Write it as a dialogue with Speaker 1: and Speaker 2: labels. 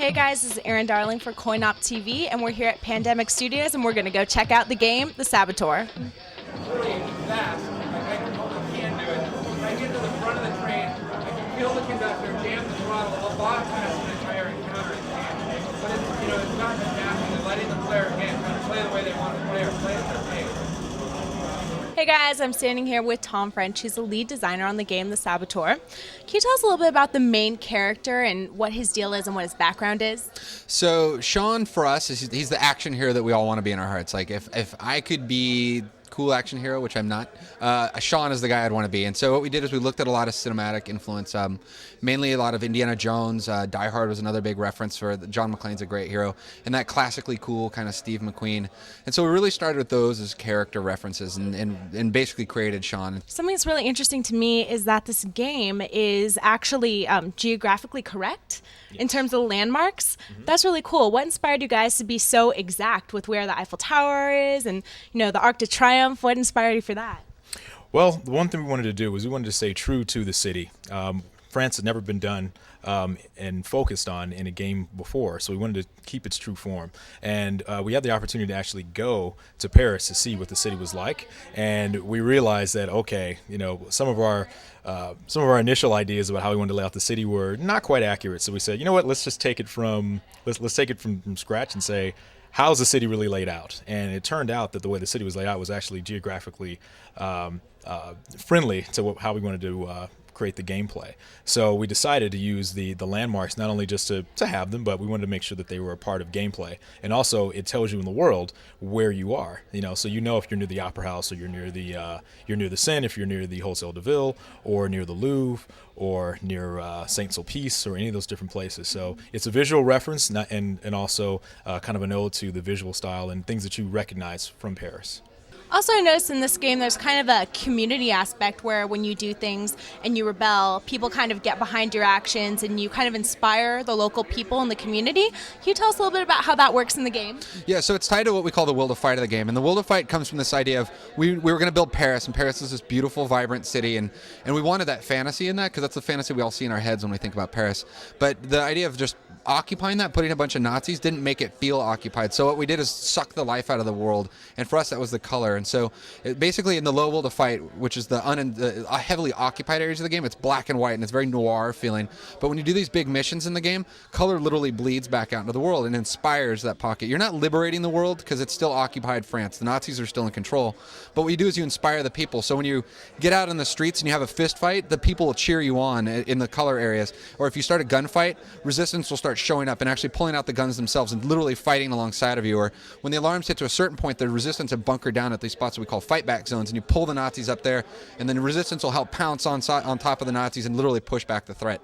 Speaker 1: Hey guys, this is Erin Darling for CoinOpTV, and we're here at Pandemic Studios, and we're going to go check out the game, the Saboteur.
Speaker 2: It's really fast. I can do it. When I get to the front of the train, I can feel the conductor jam the throttle a lot faster than entire encounter in hand. But it's not just asking and letting the player again kind of play the way they want to play or play at their pace.
Speaker 1: Hey guys, I'm standing here with Tom French. He's the lead designer on the game, the Saboteur. Can you tell us a little bit about the main character and what his deal is and what his background is?
Speaker 3: So Sean, for us, he's the action hero that we all want to be in our hearts. Like if I could be cool action hero, which I'm not, Sean is the guy I'd want to be. And so what we did is we looked at a lot of cinematic influence, mainly a lot of Indiana Jones. Die Hard was another big reference for John McClane's a great hero, and that classically cool kind of Steve McQueen. And so we really started with those as character references and basically created Sean.
Speaker 1: Something that's really interesting to me is that this game is actually geographically correct in terms of landmarks. That's really cool. What inspired you guys to be so exact with where the Eiffel Tower is and the Arc de Triomphe? What inspired you for that?
Speaker 4: Well, the one thing we wanted to do was we wanted to stay true to the city. France had never been done and focused on in a game before, so we wanted to keep its true form. And we had the opportunity to actually go to Paris to see what the city was like, and we realized that some of our initial ideas about how we wanted to lay out the city were not quite accurate. So we said, you know what, let's just take it from scratch and say, how's the city really laid out? And it turned out that the way the city was laid out was actually geographically friendly to how we wanted to create the gameplay. So we decided to use the landmarks not only just to have them, but we wanted to make sure that they were a part of gameplay. And also it tells you in the world where you are. So if you're near the Opera House, or you're near the Seine, if you're near the Hotel de Ville, or near the Louvre, or near Saint Sulpice, or any of those different places. So it's a visual reference and also kind of an ode to the visual style and things that you recognize from Paris.
Speaker 1: Also, I noticed in this game there's kind of a community aspect where when you do things and you rebel, people kind of get behind your actions and you kind of inspire the local people in the community. Can you tell us a little bit about how that works in the game?
Speaker 3: Yeah, so it's tied to what we call the will to fight of the game. And the will to fight comes from this idea of we were going to build Paris, and Paris is this beautiful, vibrant city, and we wanted that fantasy in that because that's the fantasy we all see in our heads when we think about Paris. But the idea of just occupying that, putting a bunch of Nazis, didn't make it feel occupied. So what we did is suck the life out of the world, and for us that was the color. And so basically in the low will to fight, which is the heavily occupied areas of the game, it's black and white and it's very noir feeling. But when you do these big missions in the game, color literally bleeds back out into the world and inspires that pocket. You're not liberating the world because it's still occupied France. The Nazis are still in control. But what you do is you inspire the people. So when you get out in the streets and you have a fist fight, the people will cheer you on in the color areas. Or if you start a gunfight, resistance will start showing up and actually pulling out the guns themselves and literally fighting alongside of you. Or when the alarms hit to a certain point, the resistance have bunkered down at these spots that we call fight back zones, and you pull the Nazis up there, and then the resistance will help pounce on top of the Nazis and literally push back the threat.